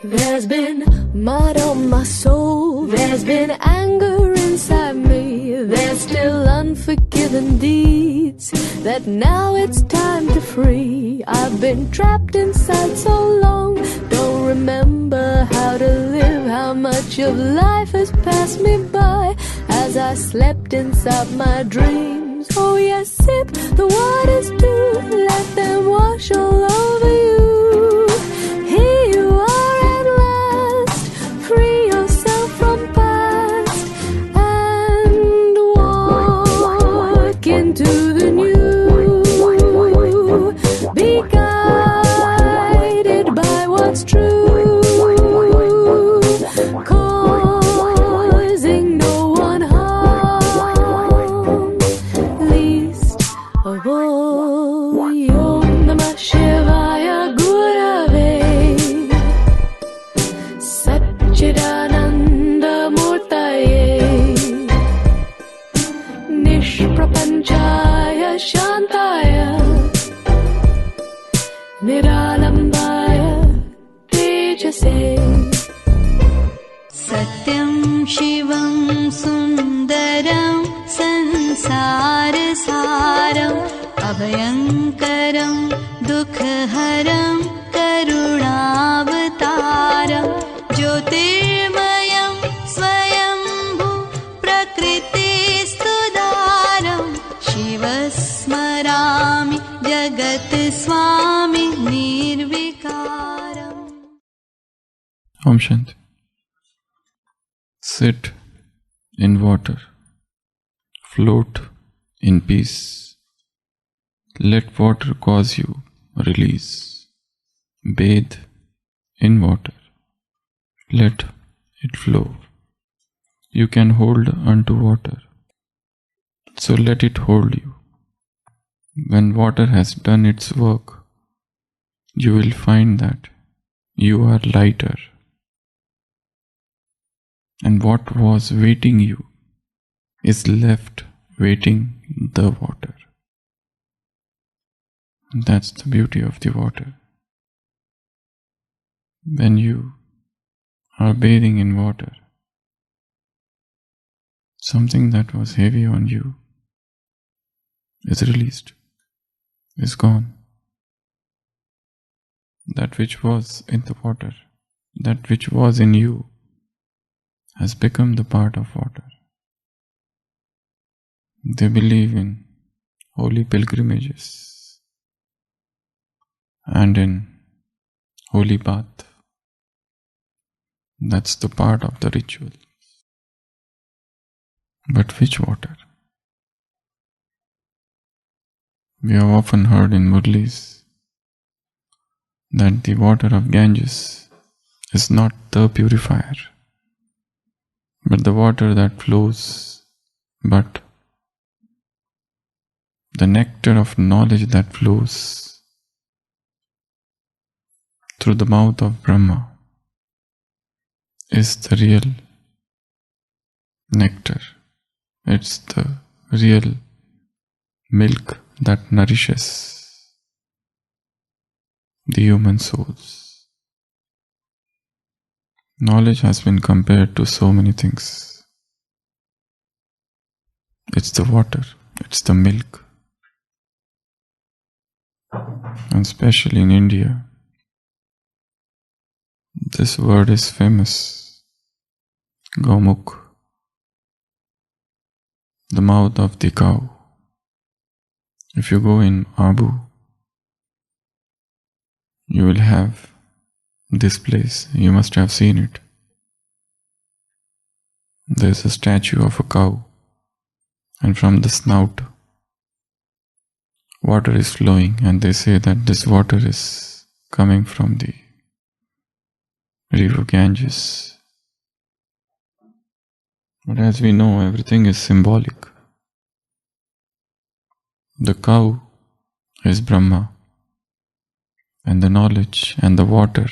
There's been mud on my soul, there's been anger inside me, there's still unforgiven deeds that now it's time to free. I've been trapped inside so long, don't remember how to live, how much of life has passed me by as I slept inside my dreams. Oh yes, sip the waters too, let them wash all over you. Here you are at last, free yourself from past and walk into the new. Be guided by what's true, causing no one harm, least of all. Om Namah Shivaya Gurave Sat-Chit-Ananda Murtaye Nishprapanchaya Shantaya Niralambaya Tejase. Satyam Shivam Sundaram Sansarasaram Abhayankaram Dukhaharam Karunavataram Jyotirmayam Swayambhu Prakritistudaram Shivasmarami Jagat Swami Nirvikaram. Om Shanti. Sit in water. Float in peace. Let water cause you release. Bathe in water. Let it flow. You can hold unto water, so let it hold you. When water has done its work, you will find that you are lighter. And what was waiting you is left waiting the water. That's the beauty of the water. When you are bathing in water, something that was heavy on you is released, is gone. That which was in the water, that which was in you, has become the part of water. They believe in holy pilgrimages and in holy bath. That's the part of the ritual. But which water? We have often heard in Murlis that the water of Ganges is not the purifier, but the water that flows, but the nectar of knowledge that flows through the mouth of Brahma is the real nectar. It's the real milk that nourishes the human souls. Knowledge has been compared to so many things. It's the water, it's the milk. And especially in India, this word is famous. Gaumukh, the mouth of the cow. If you go in Abu, you will have this place. You must have seen it. There is a statue of a cow, and from the snout, water is flowing, and they say that this water is coming from the river Ganges. But as we know, everything is symbolic. The cow is Brahma, and the knowledge and the water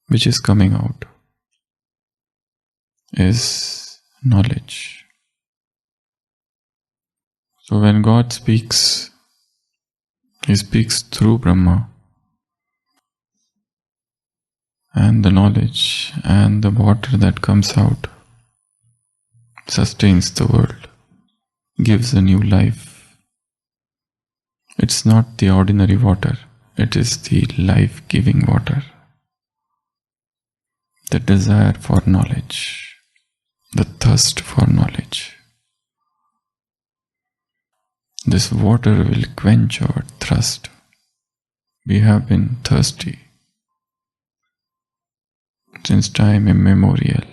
which is coming out is knowledge. So when God speaks, He speaks through Brahma. And the knowledge and the water that comes out sustains the world, gives a new life. It's not the ordinary water, it is the life-giving water. The desire for knowledge, the thirst for knowledge. This water will quench our thirst. We have been thirsty since time immemorial.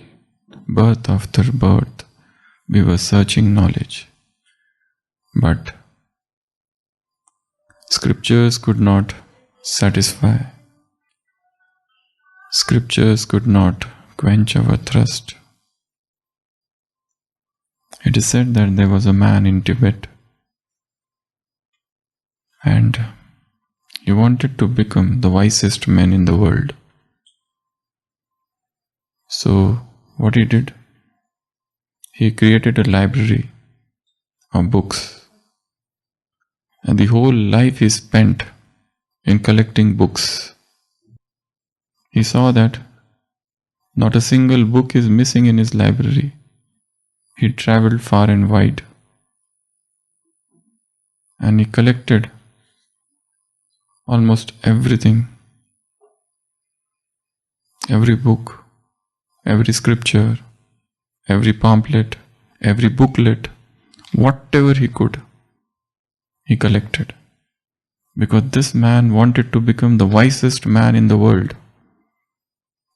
Birth after birth, we were searching knowledge. But scriptures could not satisfy. Scriptures could not quench our thirst. It is said that there was a man in Tibet and he wanted to become the wisest man in the world. So what he did? He created a library of books. And the whole life he spent in collecting books. He saw that not a single book is missing in his library. He traveled far and wide. And he collected almost everything. Every book, every scripture, every pamphlet, every booklet, whatever he could, he collected. Because this man wanted to become the wisest man in the world.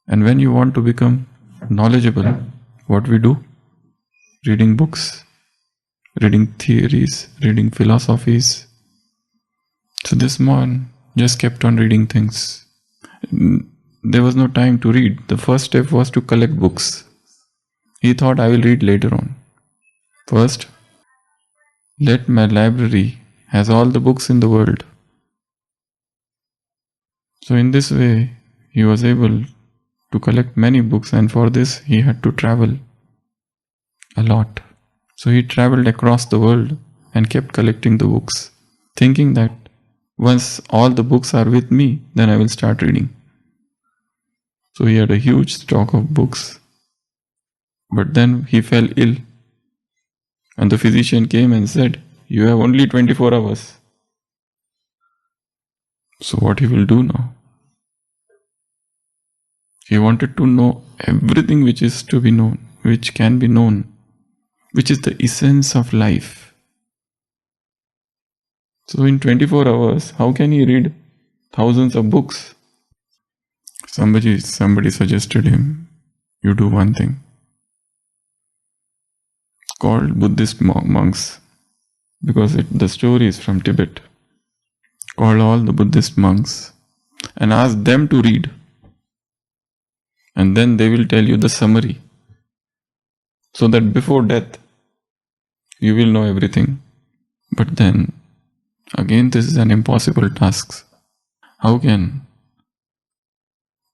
And when you want to become knowledgeable, what we do? Reading books, reading theories, reading philosophies. So this man just kept on reading things. There was no time to read. The first step was to collect books. He thought, I will read later on. First, let my library has all the books in the world. So in this way, he was able to collect many books, and for this he had to travel a lot. So he traveled across the world and kept collecting the books, thinking that once all the books are with me, then I will start reading. So he had a huge stock of books. But then he fell ill. And the physician came and said, you have only 24 hours. So what he will do now? He wanted to know everything which is to be known, which can be known, which is the essence of life. So in 24 hours, how can he read thousands of books? Somebody suggested him, you do one thing. Called Buddhist monks, because the story is from Tibet. Call all the Buddhist monks and ask them to read. And then they will tell you the summary. So that before death, you will know everything. But then, again, this is an impossible task. How can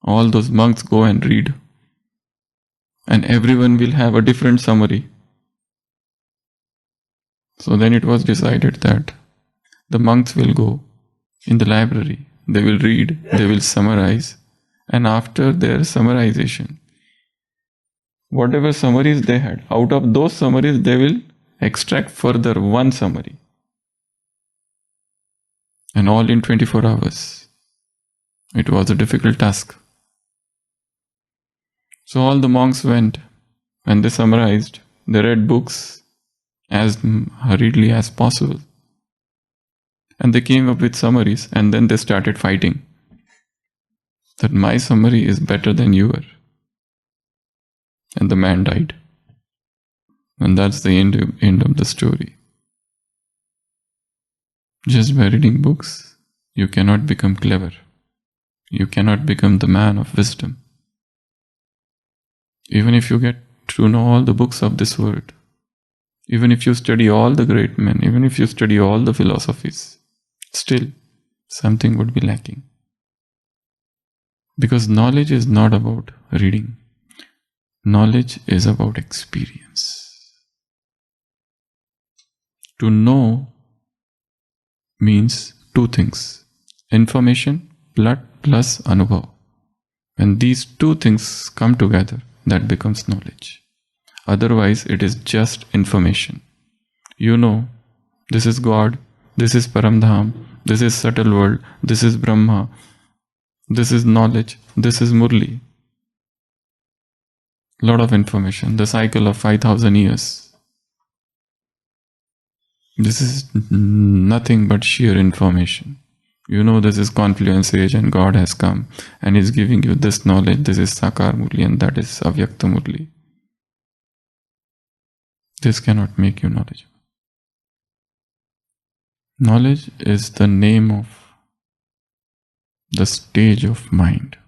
all those monks go and read? And everyone will have a different summary. So then it was decided that the monks will go in the library, they will read, they will summarize, and after their summarization, whatever summaries they had, out of those summaries they will extract further one summary. And all in 24 hours. It was a difficult task. So all the monks went and they summarized, they read books as hurriedly as possible. And they came up with summaries, and then they started fighting. That my summary is better than yours. And the man died. And that's the end of the story. Just by reading books, you cannot become clever. You cannot become the man of wisdom. Even if you get to know all the books of this world, even if you study all the great men, even if you study all the philosophies, still something would be lacking. Because knowledge is not about reading. Knowledge is about experience. To know means two things: information plus anubhav. When these two things come together, that becomes knowledge. Otherwise, it is just information. You know, this is God, this is Paramdham, this is subtle world, this is Brahma, this is knowledge, this is Murli. Lot of information, the cycle of 5,000 years. This is nothing but sheer information. You know this is confluence age and God has come and is giving you this knowledge. This is Sakar Murli and that is Avyakta Murli. This cannot make you knowledgeable. Knowledge is the name of the stage of mind.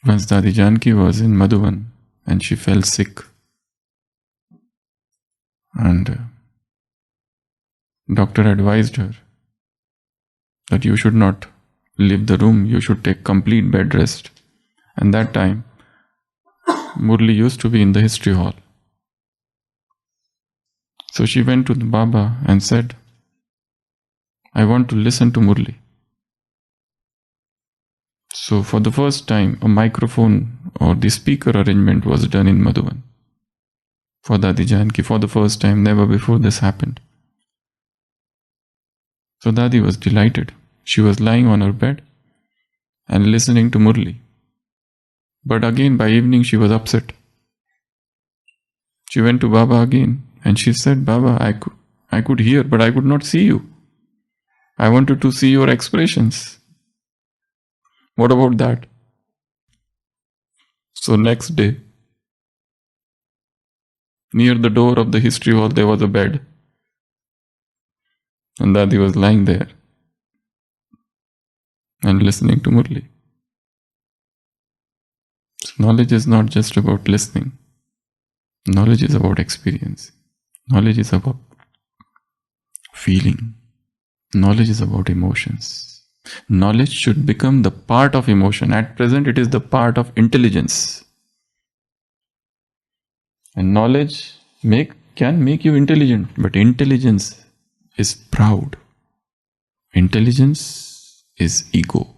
Once Dadi Janki was in Madhuban and she fell sick. And doctor advised her that you should not leave the room, you should take complete bed rest. And that time, Murli used to be in the history hall. So she went to the Baba and said, I want to listen to Murli. So for the first time, a microphone or the speaker arrangement was done in Madhuban. For Dadi Janki, for the first time, never before this happened. So Dadi was delighted. She was lying on her bed and listening to Murli. But again, by evening, she was upset. She went to Baba again and she said, Baba, I could hear, but I could not see you. I wanted to see your expressions. What about that? So next day, near the door of the history hall, there was a bed. And Dadi was lying there and listening to Murli. So knowledge is not just about listening. Knowledge is about experience. Knowledge is about feeling. Knowledge is about emotions. Knowledge should become the part of emotion. At present, it is the part of intelligence. And knowledge can make you intelligent, but intelligence is proud. Intelligence is ego.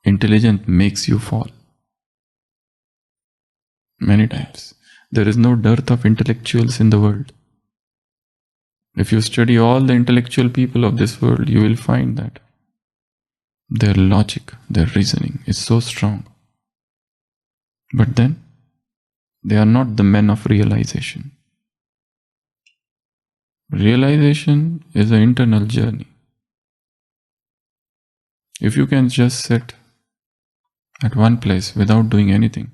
Intelligence makes you fall. Many times. There is no dearth of intellectuals in the world. If you study all the intellectual people of this world, you will find that their logic, their reasoning is so strong. But then, they are not the men of realization. Realization is an internal journey. If you can just sit at one place without doing anything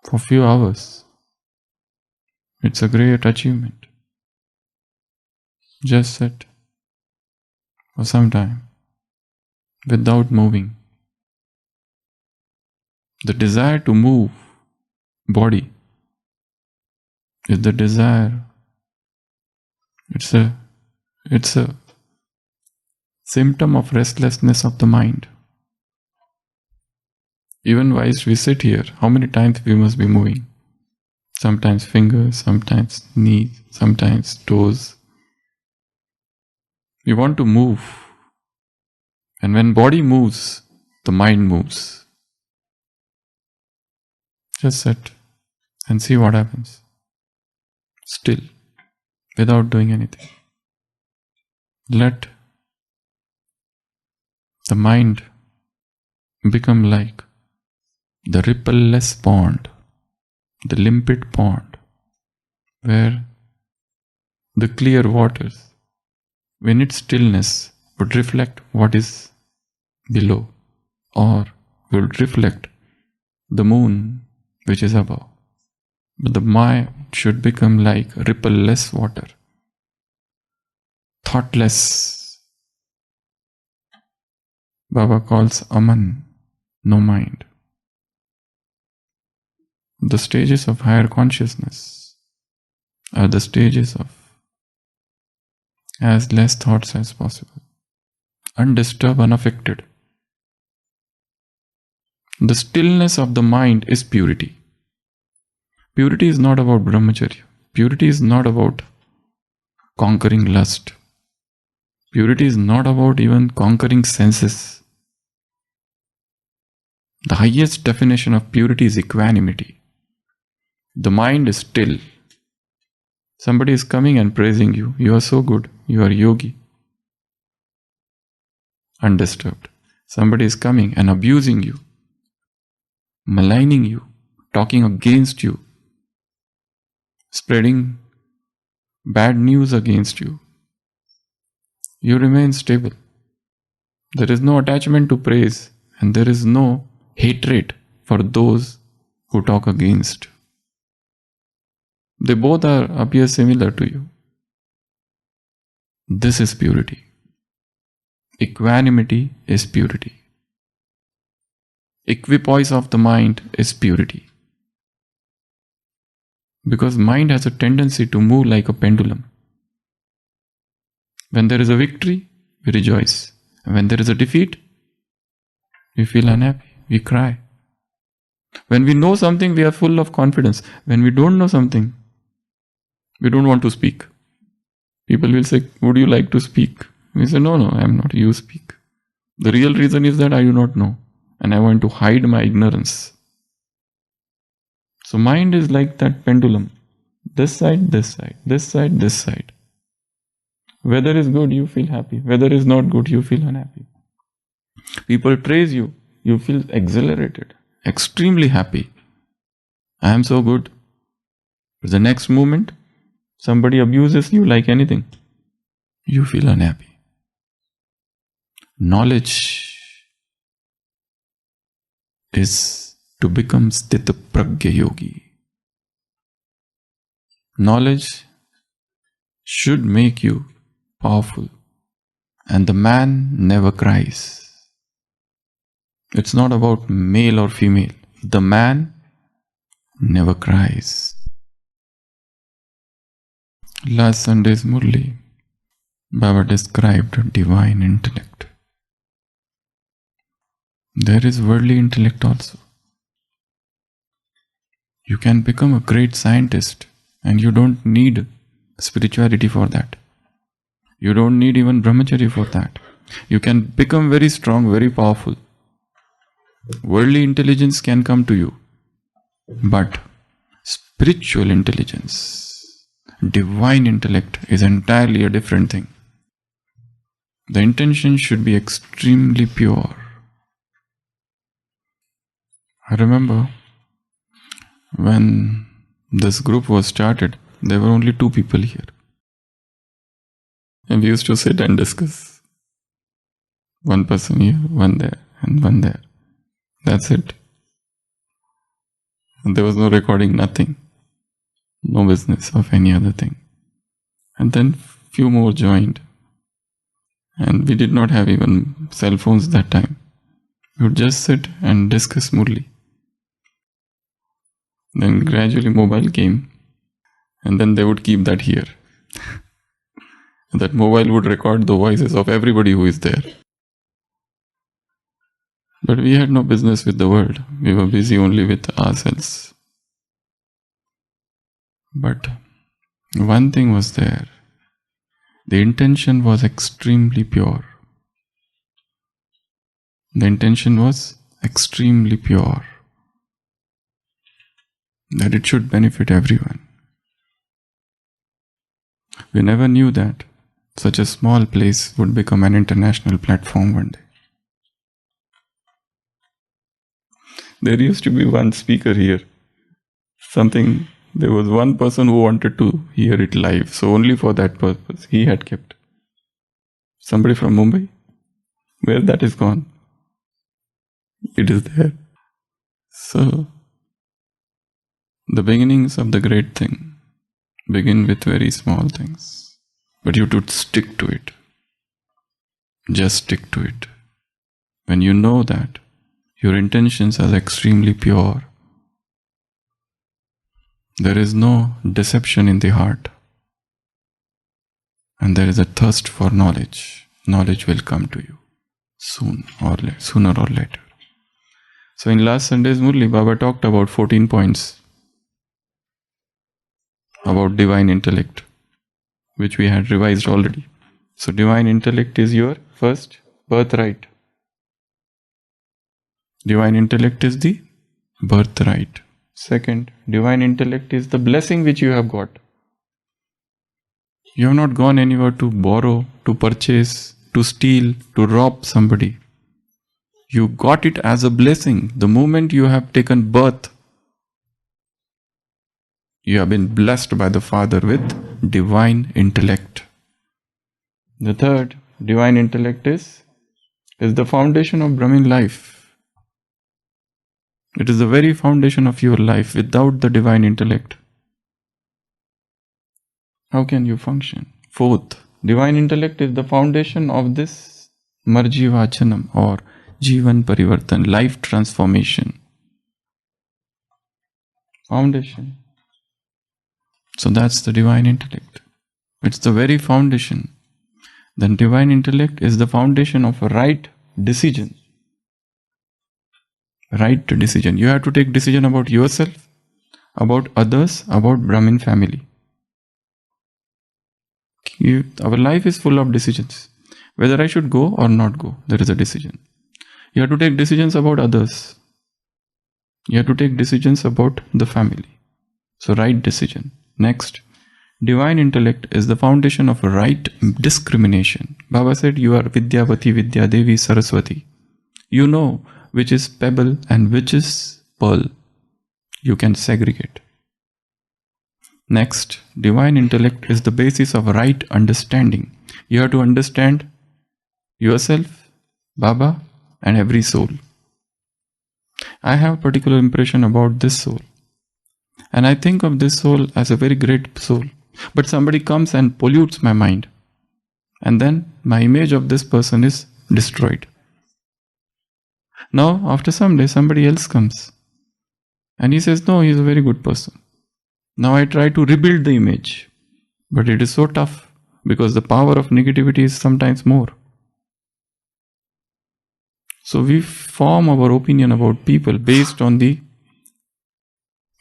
for a few hours, it's a great achievement. Just sit for some time without moving. The desire to move body is the desire. It's a symptom of restlessness of the mind. Even whilst we sit here, how many times we must be moving? Sometimes fingers, sometimes knees, sometimes toes. We want to move. And when body moves, the mind moves. Just sit and see what happens. Still, without doing anything. Let the mind become like the ripple-less pond, the limpid pond, where the clear waters, in its stillness, would reflect what is below, or would reflect the moon which is above. But the mind should become like ripple-less water, thoughtless. Baba calls Aman, no mind. The stages of higher consciousness are the stages of as less thoughts as possible, undisturbed, unaffected. The stillness of the mind is purity. Purity is not about brahmacharya. Purity is not about conquering lust. Purity is not about even conquering senses. The highest definition of purity is equanimity. The mind is still. Somebody is coming and praising you. You are so good. You are yogi. Undisturbed. Somebody is coming and abusing you, maligning you, talking against you, spreading bad news against you. You remain stable. There is no attachment to praise, and there is no hatred for those who talk against. They both appear similar to you. This is purity. Equanimity is purity. Equipoise of the mind is purity. Because mind has a tendency to move like a pendulum. When there is a victory, we rejoice. And when there is a defeat, we feel unhappy, we cry. When we know something, we are full of confidence. When we don't know something, we don't want to speak. People will say, would you like to speak? We say, no, I am not. You speak. The real reason is that I do not know. And I want to hide my ignorance. So mind is like that pendulum. This side, this side, this side, this side. Weather is good, you feel happy. Weather is not good, you feel unhappy. People praise you, you feel exhilarated, extremely happy. I am so good. But the next moment, somebody abuses you like anything. You feel unhappy. Knowledge is to become Sthita Pragya Yogi. Knowledge should make you powerful. And the man never cries. It's not about male or female. The man never cries. Last Sunday's Murli, Baba described divine intellect. There is worldly intellect also. You can become a great scientist and you don't need spirituality for that. You don't need even brahmacharya for that. You can become very strong, very powerful. Worldly intelligence can come to you. But spiritual intelligence, divine intellect is entirely a different thing. The intention should be extremely pure. I remember when this group was started, there were only 2 people here. And we used to sit and discuss. One person here, one there, and one there. That's it. And there was no recording, nothing. No business of any other thing. And then few more joined. And we did not have even cell phones that time. We would just sit and discuss Murli. Then gradually mobile came. And then they would keep that here. That mobile would record the voices of everybody who is there. But we had no business with the world. We were busy only with ourselves. But one thing was there. The intention was extremely pure. The intention was extremely pure. That it should benefit everyone. We never knew that such a small place would become an international platform one day. There used to be one speaker here. There was one person who wanted to hear it live. So only for that purpose he had kept. Somebody from Mumbai. Where that is gone. It is there. So, the beginnings of the great thing begin with very small things. But you have to stick to it. Just stick to it. When you know that your intentions are extremely pure, there is no deception in the heart, and there is a thirst for knowledge. Knowledge will come to you sooner or later. So in last Sunday's Murli, Baba talked about 14 points about divine intellect, which we had revised already. So divine intellect is your first birthright. Divine intellect is the birthright. Second, divine intellect is the blessing which you have got. You have not gone anywhere to borrow, to purchase, to steal, to rob somebody. You got it as a blessing. The moment you have taken birth, you have been blessed by the Father with divine intellect. The third, divine intellect is the foundation of Brahmin life. It is the very foundation of your life. Without the divine intellect, how can you function? Fourth, divine intellect is the foundation of this Marji Vachanam or Jivan Parivartan, life transformation. Foundation. So that's the divine intellect. It's the very foundation. Then divine intellect is the foundation of a right decision. Right decision. You have to take decision about yourself, about others, about Brahmin family. Our life is full of decisions. Whether I should go or not go, there is a decision. You have to take decisions about others. You have to take decisions about the family. So right decision. Next, divine intellect is the foundation of right discrimination. Baba said, you are Vidyavati, Vidya Devi, Saraswati. You know which is pebble and which is pearl. You can segregate. Next, divine intellect is the basis of right understanding. You have to understand yourself, Baba, and every soul. I have a particular impression about this soul. And I think of this soul as a very great soul. But somebody comes and pollutes my mind. And then my image of this person is destroyed. Now, after some day, somebody else comes. And he says, no, he is a very good person. Now I try to rebuild the image. But it is so tough because the power of negativity is sometimes more. So we form our opinion about people based on the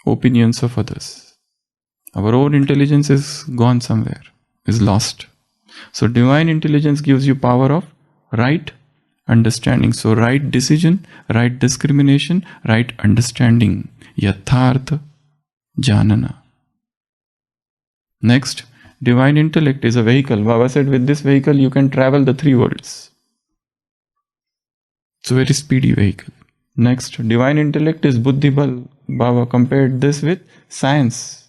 opinions of others. Our own intelligence is gone somewhere, is lost. So divine intelligence gives you power of right understanding. So right decision, right discrimination, right understanding. Yathartha Janana. Next, divine intellect is a vehicle. Baba said with this vehicle you can travel the three worlds. It's a very speedy vehicle. Next, divine intellect is Buddhi Bal. Baba compared this with science.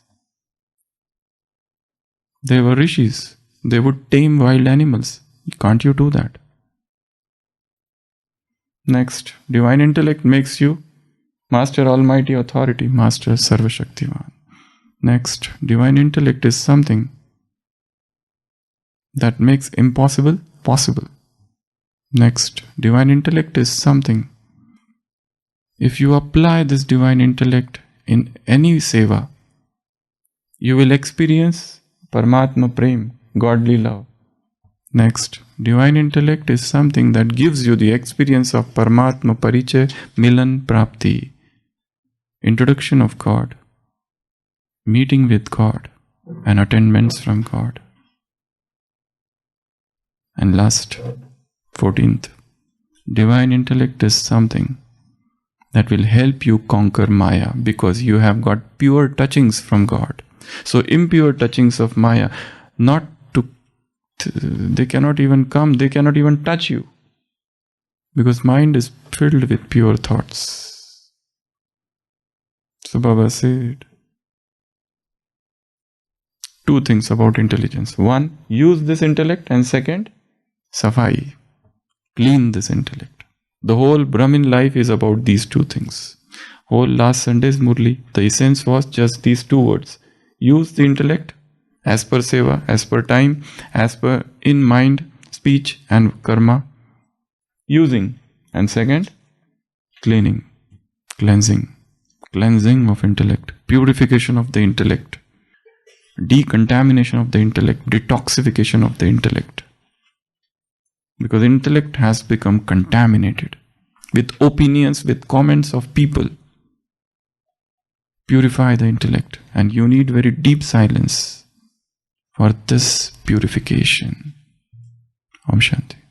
They were rishis. They would tame wild animals. Can't you do that? Next, divine intellect makes you Master Almighty Authority, Master Sarva Shaktivan. Next, divine intellect is something that makes impossible possible. Next, divine intellect is something. If you apply this divine intellect in any seva, you will experience Paramatma Prem, godly love. Next, divine intellect is something that gives you the experience of Paramatma Parichay, Milan Prapti, introduction of God, meeting with God, and attainments from God. And last, 14th, divine intellect is something that will help you conquer Maya because you have got pure touchings from God. So impure touchings of Maya, they cannot even come, they cannot even touch you because mind is filled with pure thoughts. So Baba said, two things about intelligence. One, use this intellect, and second, safai, clean this intellect. The whole Brahmin life is about these two things. Whole last Sunday's Murli, the essence was just these two words. Use the intellect as per seva, as per time, as per in mind, speech and karma. Using. And second, cleaning, cleansing of intellect, purification of the intellect, decontamination of the intellect, detoxification of the intellect. Because intellect has become contaminated with opinions, with comments of people. Purify the intellect, and you need very deep silence for this purification. Om Shanti.